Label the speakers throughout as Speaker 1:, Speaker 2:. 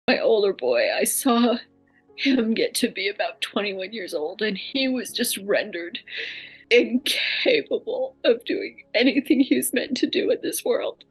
Speaker 1: My older boy, I saw him get to be about 21 years old, and he was just rendered incapable of doing anything he was meant to do in this world,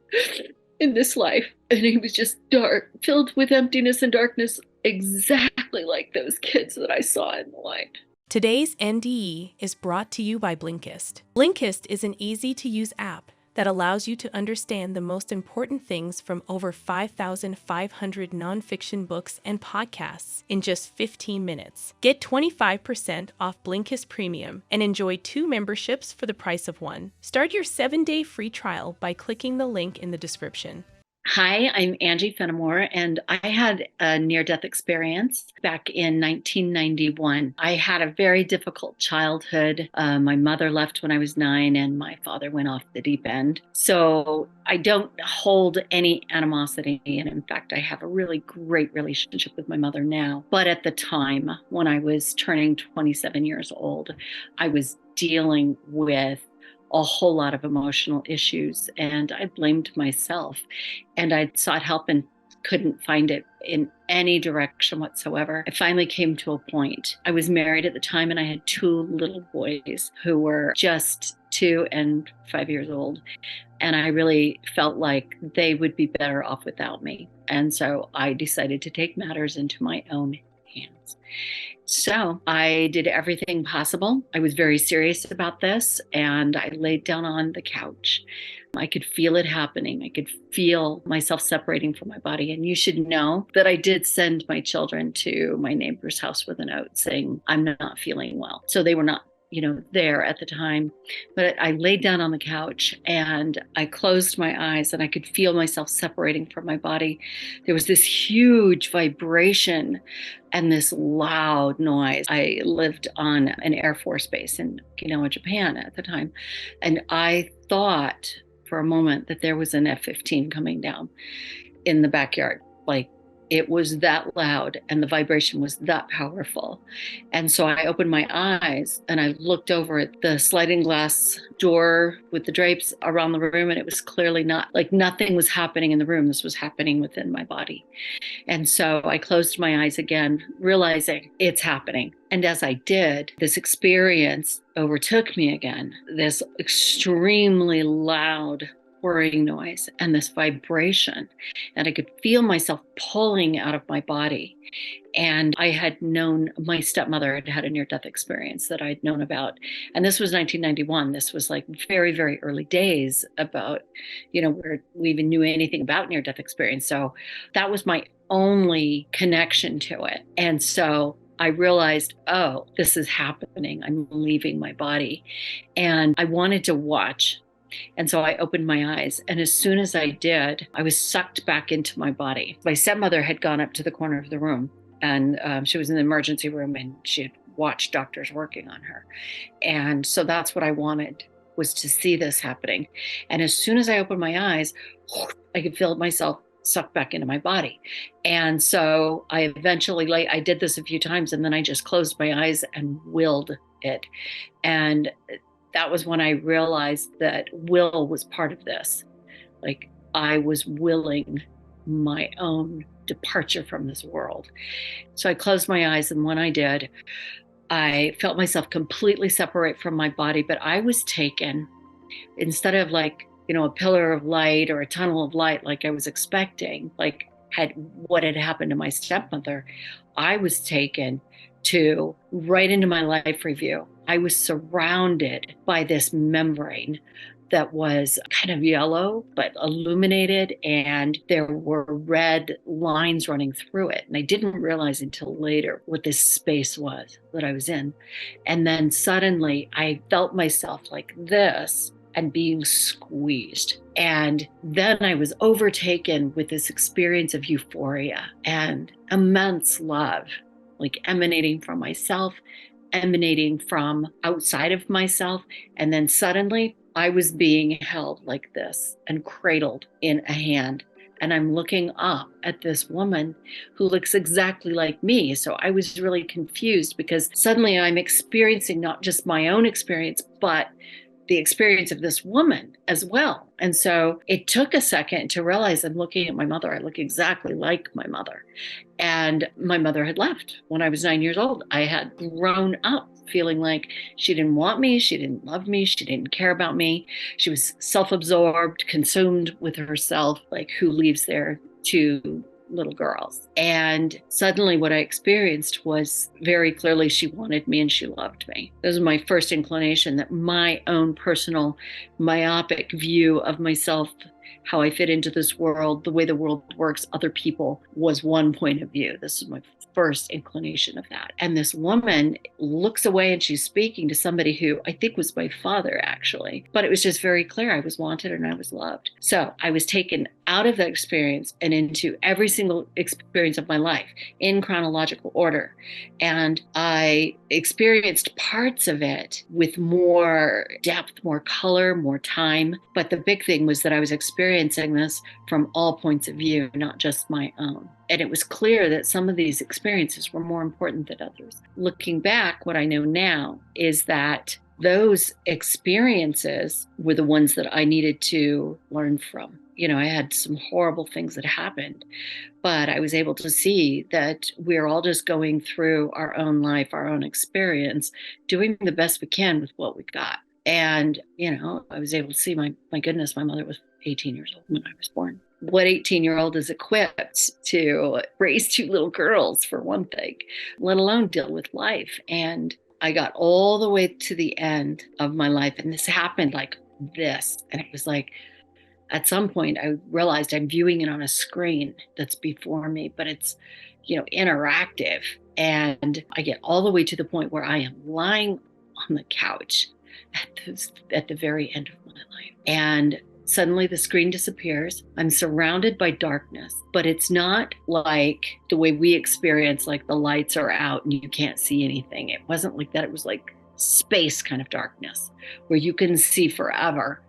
Speaker 1: in this life. And he was just dark, filled with emptiness and darkness, exactly like those kids that I saw in the line.
Speaker 2: Today's NDE is brought to you by Blinkist. Blinkist is an easy-to-use app that allows you to understand the most important things from over 5,500 nonfiction books and podcasts in just 15 minutes. Get 25% off Blinkist Premium and enjoy 2 memberships for the price of 1. Start your 7-day free trial by clicking the link in the description.
Speaker 1: Hi, I'm Angie Fenimore, and I had a near-death experience back in 1991. I had a very difficult childhood. My mother left when I was 9, and my father went off the deep end. So I don't hold any animosity, and in fact, I have a really great relationship with my mother now. But at the time, when I was turning 27 years old, I was dealing with a whole lot of emotional issues, and I blamed myself, and I sought help and couldn't find it in any direction whatsoever. I finally came to a point. I was married at the time, and I had 2 little boys who were just 2 and 5 years old, and I really felt like they would be better off without me. And so I decided to take matters into my own hands. So I did everything possible. I was very serious about this, and I laid down on the couch. I could feel it happening. I could feel myself separating from my body. And you should know that I did send my children to my neighbor's house with a note saying, I'm not feeling well. So they were not there at the time. But I laid down on the couch and I closed my eyes, and I could feel myself separating from my body. There was this huge vibration and this loud noise. I lived on an Air Force base in Okinawa, Japan at the time. And I thought for a moment that there was an F-15 coming down in the backyard. Like, it was that loud and the vibration was that powerful. And so I opened my eyes and I looked over at the sliding glass door with the drapes around the room, and it was clearly not, like, nothing was happening in the room. This was happening within my body. And so I closed my eyes again, realizing it's happening. And as I did, this experience overtook me again, this extremely loud whirring noise and this vibration. And I could feel myself pulling out of my body. And I had known, my stepmother had had a near-death experience that I'd known about. And this was 1991. This was like very, very early days about, where we even knew anything about near-death experience. So that was my only connection to it. And so I realized, oh, this is happening. I'm leaving my body. And I wanted to watch. And so I opened my eyes. And as soon as I did, I was sucked back into my body. My stepmother had gone up to the corner of the room, and she was in the emergency room, and she had watched doctors working on her. And so that's what I wanted, was to see this happening. And as soon as I opened my eyes, I could feel myself sucked back into my body. And so I eventually, I did this a few times, and then I just closed my eyes and willed it. And that was when I realized that will was part of this. Like, I was willing my own departure from this world. So I closed my eyes, and when I did, I felt myself completely separate from my body, but I was taken, instead of like, a pillar of light or a tunnel of light like I was expecting, like what had happened to my stepmother, I was taken to right into my life review. I was surrounded by this membrane that was kind of yellow, but illuminated, and there were red lines running through it. And I didn't realize until later what this space was that I was in. And then suddenly I felt myself like this and being squeezed. And then I was overtaken with this experience of euphoria and immense love, like emanating from myself, emanating from outside of myself. And then suddenly I was being held like this and cradled in a hand. And I'm looking up at this woman who looks exactly like me. So I was really confused, because suddenly I'm experiencing not just my own experience, but the experience of this woman as well. And so it took a second to realize I'm looking at my mother. I look exactly like my mother. And my mother had left when I was 9 years old. I had grown up feeling like she didn't want me, she didn't love me, she didn't care about me. She was self-absorbed, consumed with herself, like who leaves their two little girls. And suddenly what I experienced was very clearly she wanted me and she loved me. This was my first inclination that my own personal myopic view of myself, how I fit into this world, the way the world works, other people, was one point of view. This is my first inclination of that. And this woman looks away and she's speaking to somebody who I think was my father, actually. But it was just very clear I was wanted and I was loved. So I was taken out of that experience and into every single experience of my life in chronological order. And I experienced parts of it with more depth, more color, more time. But the big thing was that I was experiencing this from all points of view, not just my own. And it was clear that some of these experiences were more important than others. Looking back, what I know now is that those experiences were the ones that I needed to learn from. I had some horrible things that happened, but I was able to see that we're all just going through our own life, our own experience, doing the best we can with what we got. And, I was able to see my goodness, my mother was 18 years old when I was born. What 18-year-old is equipped to raise two little girls, for one thing, let alone deal with life? And I got all the way to the end of my life, and this happened like this. And it was like, at some point, I realized I'm viewing it on a screen that's before me, but it's, interactive. And I get all the way to the point where I am lying on the couch at the very end of my life. And suddenly the screen disappears. I'm surrounded by darkness, but it's not like the way we experience, like the lights are out and you can't see anything. It wasn't like that. It was like space kind of darkness where you can see forever.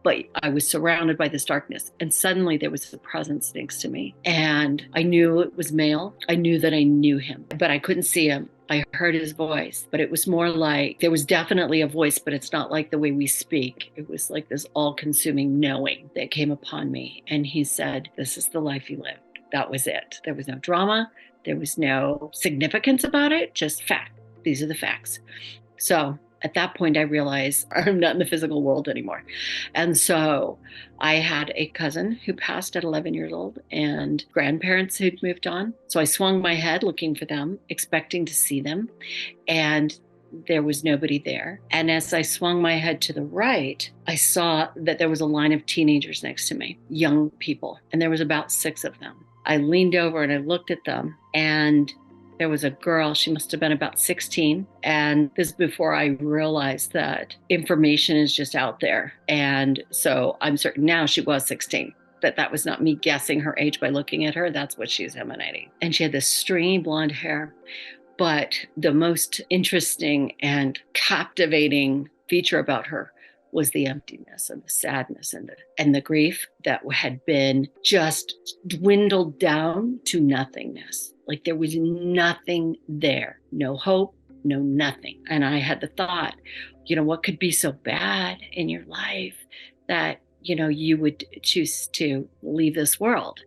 Speaker 1: But I was surrounded by this darkness, and suddenly there was a presence next to me. And I knew it was male. I knew that I knew him, but I couldn't see him. I heard his voice, but it was more like, there was definitely a voice, but it's not like the way we speak. It was like this all-consuming knowing that came upon me. And he said, "This is the life you lived." That was it. There was no drama. There was no significance about it, just fact. These are the facts. So at that point, I realized I'm not in the physical world anymore. And so I had a cousin who passed at 11 years old and grandparents who'd moved on. So I swung my head looking for them, expecting to see them. And there was nobody there. And as I swung my head to the right, I saw that there was a line of teenagers next to me, young people. And there was about 6 of them. I leaned over and I looked at them, and there was a girl, she must have been about 16. And this is before I realized that information is just out there. And so I'm certain now she was 16, that was not me guessing her age by looking at her. That's what she's emanating. And she had this stringy blonde hair. But the most interesting and captivating feature about her was the emptiness and the sadness and the grief that had been just dwindled down to nothingness. Like there was nothing there, no hope, no nothing. And I had the thought, what could be so bad in your life that, you would choose to leave this world?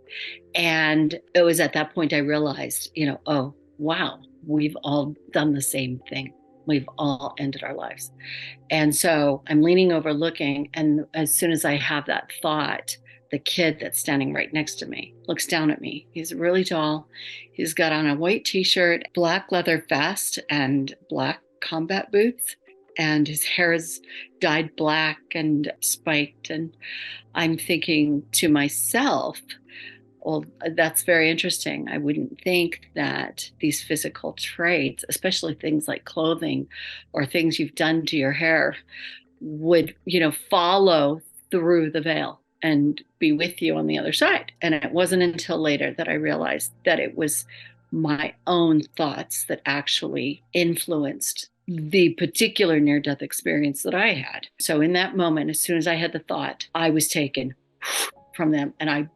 Speaker 1: And it was at that point I realized, oh, wow, we've all done the same thing. We've all ended our lives. And so I'm leaning over looking, and as soon as I have that thought, the kid that's standing right next to me looks down at me. He's really tall. He's got on a white t-shirt, black leather vest, and black combat boots. And his hair is dyed black and spiked. And I'm thinking to myself, well, that's very interesting. I wouldn't think that these physical traits, especially things like clothing or things you've done to your hair, would, follow through the veil and be with you on the other side. And it wasn't until later that I realized that it was my own thoughts that actually influenced the particular near-death experience that I had. So in that moment, as soon as I had the thought, I was taken from them, and I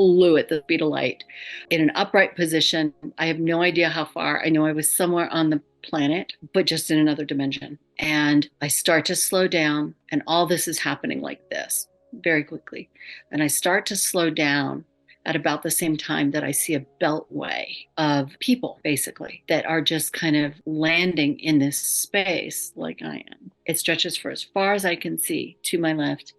Speaker 1: flew at the speed of light in an upright position. I have no idea how far. I know I was somewhere on the planet, but just in another dimension. And I start to slow down, and all this is happening like this very quickly. And I start to slow down at about the same time that I see a beltway of people, basically, that are just kind of landing in this space like I am. It stretches for as far as I can see to my left,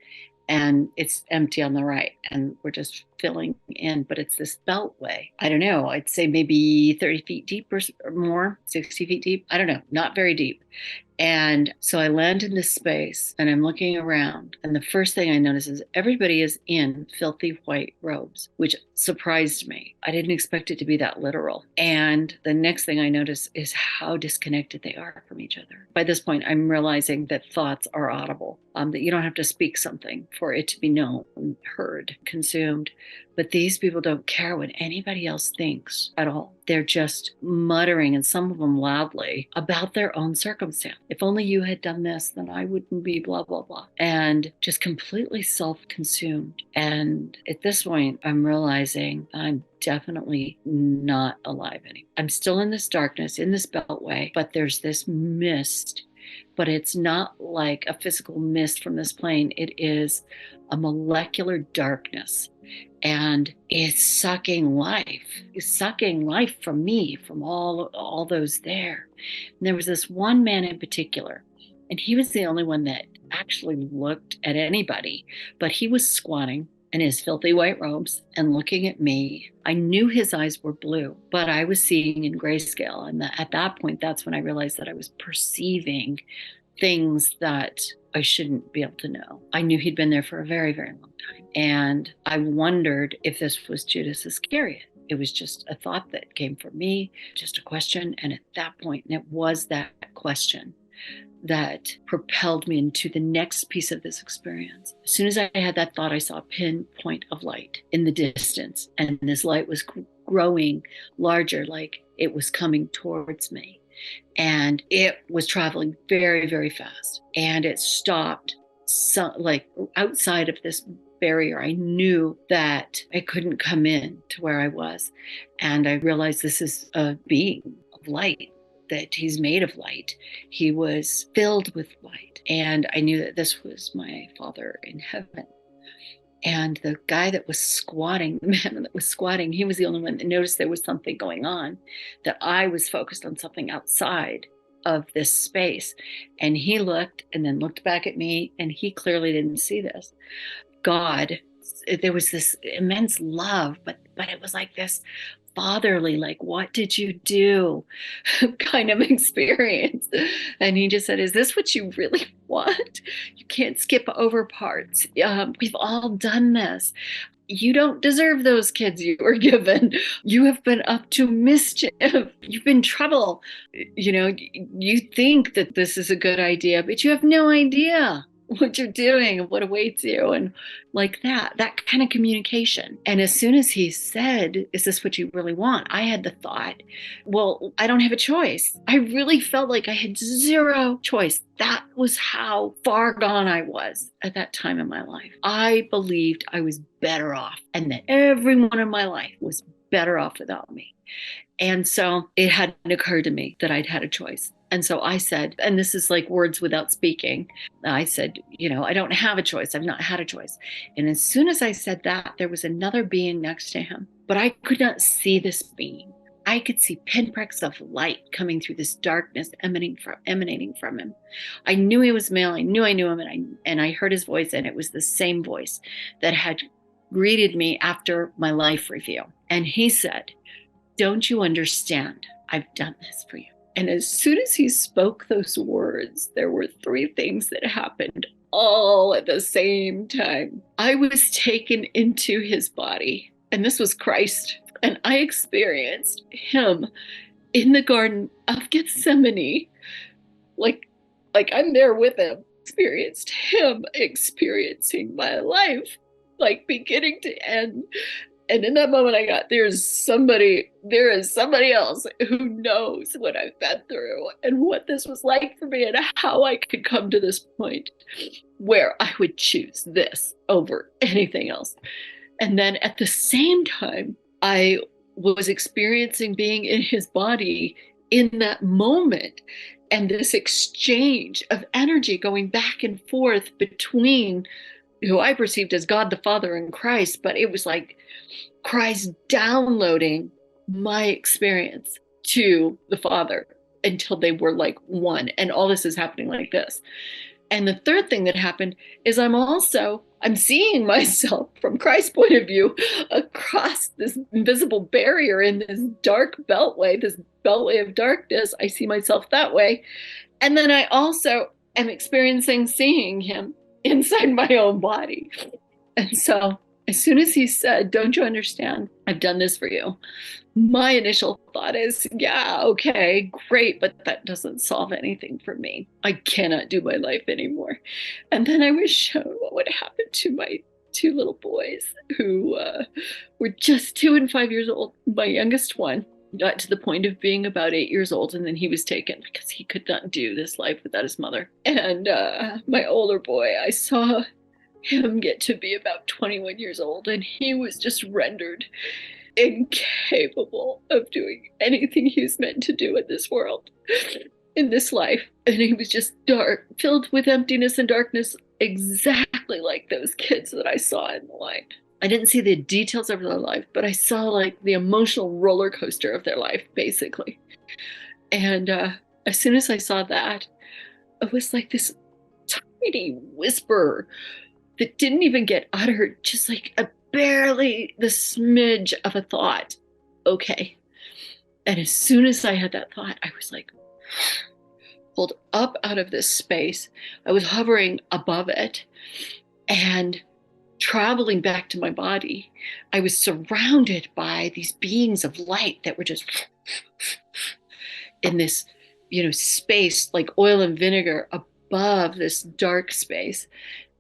Speaker 1: and it's empty on the right, and we're just filling in, but it's this beltway. I don't know, I'd say maybe 30 feet deep or more, 60 feet deep. I don't know, not very deep. And so I land in this space and I'm looking around. And the first thing I notice is everybody is in filthy white robes, which surprised me. I didn't expect it to be that literal. And the next thing I notice is how disconnected they are from each other. By this point, I'm realizing that thoughts are audible, that you don't have to speak something for it to be known, heard, consumed. But these people don't care what anybody else thinks at all. They're just muttering, and some of them loudly, about their own circumstance. If only you had done this, then I wouldn't be blah, blah, blah. And just completely self-consumed. And at this point, I'm realizing I'm definitely not alive anymore. I'm still in this darkness, in this beltway, but there's this mist. But it's not like a physical mist from this plane. It is a molecular darkness. And it's sucking life. It's sucking life from me, from all those there. And there was this one man in particular, and he was the only one that actually looked at anybody, but he was squatting in his filthy white robes and looking at me. I knew his eyes were blue, but I was seeing in grayscale. And at that point, that's when I realized that I was perceiving things that I shouldn't be able to know. I knew he'd been there for a very, very long time. And I wondered if this was Judas Iscariot. It was just a thought that came from me, just a question. And at that point, and it was that question that propelled me into the next piece of this experience. As soon as I had that thought, I saw a pinpoint of light in the distance. And this light was growing larger, like it was coming towards me. And it was traveling very, very fast. And it stopped like outside of this barrier. I knew that it couldn't come in to where I was. And I realized this is a being of light, that he's made of light. He was filled with light. And I knew that this was my Father in heaven. And the guy that was squatting, the man that was squatting, he was the only one that noticed there was something going on, that I was focused on something outside of this space. And he looked and then looked back at me, and he clearly didn't see this. God, there was this immense love, but it was like this fatherly, like, what did you do kind of experience. And he just said, is this what you really want? You can't skip over parts. We've all done this. You don't deserve those kids you were given. You have been up to mischief. You've been trouble. You know, you think that this is a good idea, but you have no idea what you're doing and what awaits you, and like that kind of communication. And as soon as he said, is this what you really want? I had the thought, well, I don't have a choice. I really felt like I had zero choice. That was how far gone I was at that time in my life. I believed I was better off, and that everyone in my life was better off without me. And so it hadn't occurred to me that I'd had a choice. And so I said, and this is like words without speaking, I said, you know, I don't have a choice. I've not had a choice. And as soon as I said that, there was another being next to him, but I could not see this being. I could see pinpricks of light coming through this darkness, emanating from him. I knew he was male. I knew him, and I heard his voice, and it was the same voice that had greeted me after my life review. And he said, don't you understand? I've done this for you. And as soon as he spoke those words, there were three things that happened all at the same time. I was taken into his body, and this was Christ. And I experienced him in the Garden of Gethsemane, like I'm there with him. Experienced him experiencing my life, like beginning to end. And in that moment I got, there is somebody else who knows what I've been through and what this was like for me, and how I could come to this point where I would choose this over anything else. And then at the same time, I was experiencing being in his body in that moment, and this exchange of energy going back and forth between who I perceived as God the Father and Christ, but it was like Christ downloading my experience to the Father until they were like one. And all this is happening like this. And the third thing that happened is I'm seeing myself from Christ's point of view across this invisible barrier in this dark beltway, this beltway of darkness. I see myself that way. And then I also am experiencing seeing him inside my own body. And so as soon as he said, "Don't you understand? I've done this for you," my initial thought is, yeah, okay, great, but that doesn't solve anything for me. I cannot do my life anymore. And then I was shown what would happen to my two little boys who were just 2 and 5 years old. My youngest one got to the point of being about 8 years old, and then he was taken because he could not do this life without his mother. And my older boy, I saw him get to be about 21 years old, and he was just rendered incapable of doing anything he was meant to do in this world, in this life. And he was just dark, filled with emptiness and darkness, exactly like those kids that I saw in the line. I didn't see the details of their life, but I saw like the emotional roller coaster of their life, basically. And as soon as I saw that, it was like this tiny whisper that didn't even get uttered, just like barely the smidge of a thought. Okay. And as soon as I had that thought, I was like pulled up out of this space. I was hovering above it and traveling back to my body. I was surrounded by these beings of light that were just in this, space like oil and vinegar above this dark space.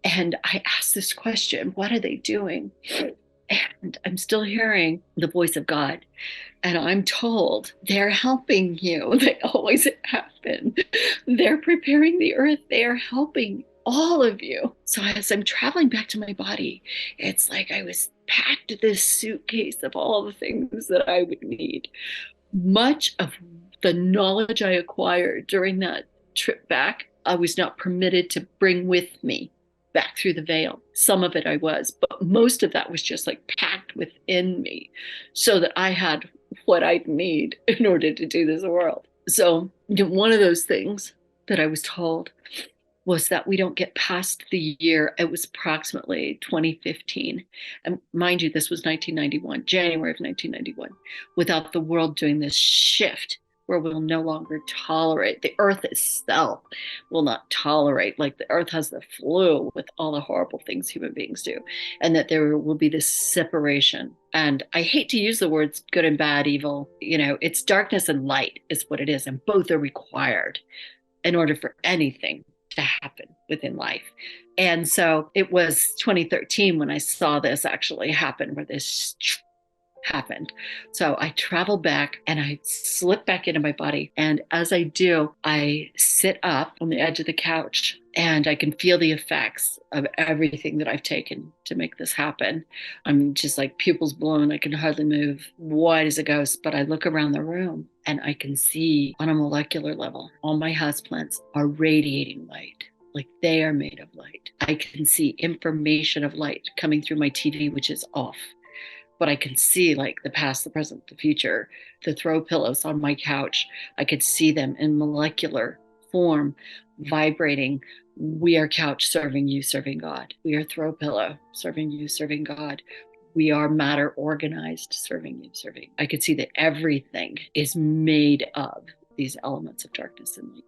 Speaker 1: And I asked this question, what are they doing? And I'm still hearing the voice of God. And I'm told they're helping you. They always have been. They're preparing the earth. They are helping all of you. So as I'm traveling back to my body, it's like I was packed this suitcase of all the things that I would need. Much of the knowledge I acquired during that trip back, I was not permitted to bring with me back through the veil. Some of it I was, but most of that was just like packed within me so that I had what I'd need in order to do this world. So one of those things that I was told was that we don't get past the year. It was approximately 2015. And mind you, this was 1991, January of 1991, without the world doing this shift where we'll no longer tolerate. The earth itself will not tolerate, like the earth has the flu with all the horrible things human beings do, and that there will be this separation. And I hate to use the words good and bad, evil, it's darkness and light is what it is. And both are required in order for anything to happen within life. And so it was 2013 when I saw this actually happen, where this happened. So I traveled back and I slip back into my body. And as I do, I sit up on the edge of the couch and I can feel the effects of everything that I've taken to make this happen. I'm just like pupils blown. I can hardly move, white as a ghost. But I look around the room and I can see on a molecular level, all my houseplants are radiating light. Like they are made of light. I can see information of light coming through my TV, which is off. But I can see like the past, the present, the future, the throw pillows on my couch. I could see them in molecular form, vibrating. We are couch serving you, serving God. We are throw pillow serving you, serving God. We are matter organized, serving you, serving. I could see that everything is made of these elements of darkness and light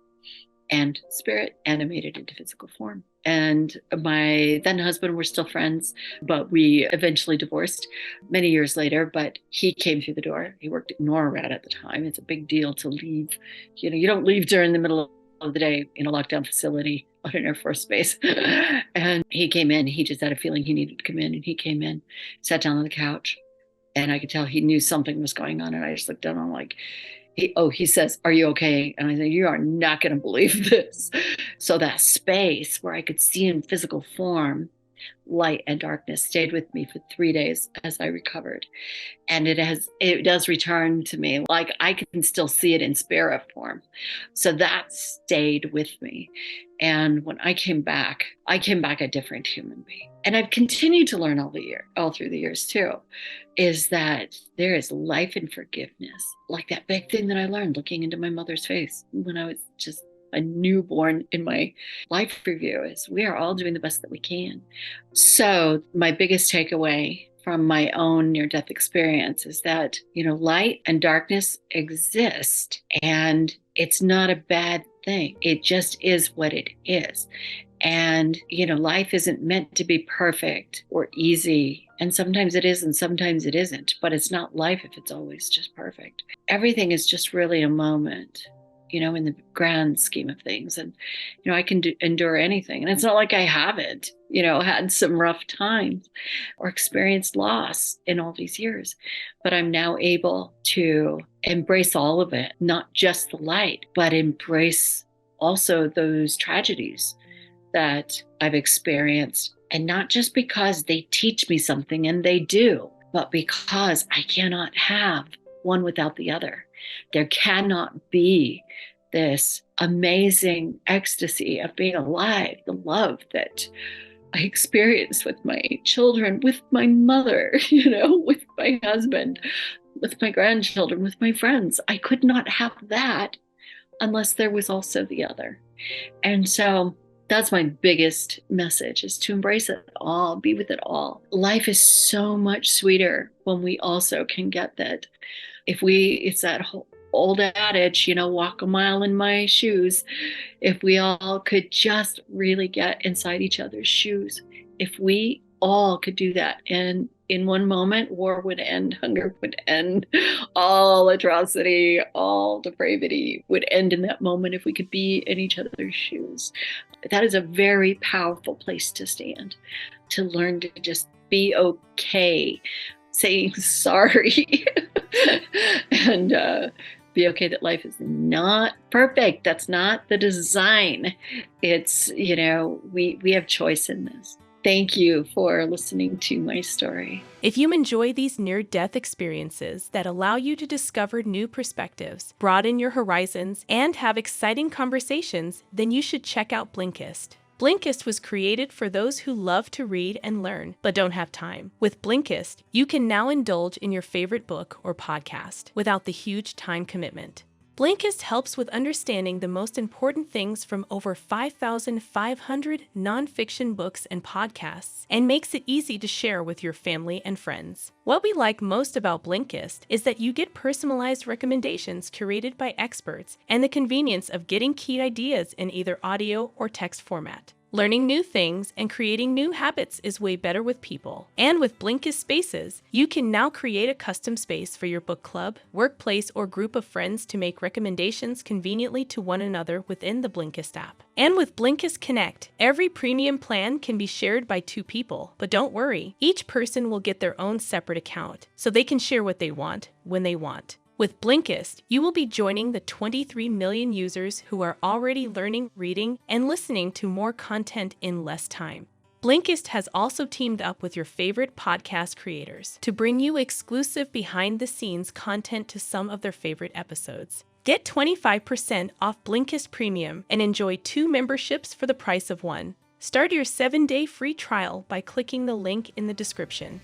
Speaker 1: and spirit animated into physical form. And my then husband were still friends, but we eventually divorced many years later. But he came through the door. He worked at NORAD at the time. It's a big deal to leave. You don't leave during the middle of the day in a lockdown facility on an Air Force base. And he came in. He just had a feeling he needed to come in. And he came in, sat down on the couch, and I could tell he knew something was going on. And I just looked down and I'm like, he says, "Are you okay?" And I said, "You are not going to believe this." So that space where I could see in physical form light and darkness stayed with me for 3 days as I recovered. And it does return to me. Like I can still see it in spirit form. So that stayed with me. And when I came back a different human being. And I've continued to learn all through the years too, is that there is life in forgiveness. Like that big thing that I learned looking into my mother's face when I was just a newborn in my life review is we are all doing the best that we can. So my biggest takeaway from my own near-death experience is that, light and darkness exist, and it's not a bad thing. It just is what it is. And, life isn't meant to be perfect or easy. And sometimes it is, and sometimes it isn't. But it's not life if it's always just perfect. Everything is just really a moment, in the grand scheme of things. And, I can endure anything. And it's not like I haven't, had some rough times or experienced loss in all these years. But I'm now able to embrace all of it, not just the light, but embrace also those tragedies that I've experienced. And not just because they teach me something, and they do, but because I cannot have one without the other. There cannot be this amazing ecstasy of being alive, the love that I experienced with my children, with my mother, with my husband, with my grandchildren, with my friends. I could not have that unless there was also the other. And so that's my biggest message, is to embrace it all, be with it all. Life is so much sweeter when we also can get that. It's that whole old adage, walk a mile in my shoes. If we all could just really get inside each other's shoes, if we all could do that, and in one moment, war would end, hunger would end, all atrocity, all depravity would end in that moment if we could be in each other's shoes. That is a very powerful place to stand, to learn to just be okay, saying sorry, and be okay that life is not perfect. That's not the design. It's, we have choice in this. Thank you for listening to my story.
Speaker 2: If you enjoy these near-death experiences that allow you to discover new perspectives, broaden your horizons, and have exciting conversations, then you should check out Blinkist. Blinkist was created for those who love to read and learn, but don't have time. With Blinkist, you can now indulge in your favorite book or podcast without the huge time commitment. Blinkist helps with understanding the most important things from over 5,500 nonfiction books and podcasts, and makes it easy to share with your family and friends. What we like most about Blinkist is that you get personalized recommendations curated by experts, and the convenience of getting key ideas in either audio or text format. Learning new things and creating new habits is way better with people. And with Blinkist Spaces, you can now create a custom space for your book club, workplace, or group of friends to make recommendations conveniently to one another within the Blinkist app. And with Blinkist Connect, every premium plan can be shared by 2 people. But don't worry, each person will get their own separate account, so they can share what they want, when they want. With Blinkist, you will be joining the 23 million users who are already learning, reading, and listening to more content in less time. Blinkist has also teamed up with your favorite podcast creators to bring you exclusive behind-the-scenes content to some of their favorite episodes. Get 25% off Blinkist Premium and enjoy 2 memberships for the price of 1. Start your 7-day free trial by clicking the link in the description.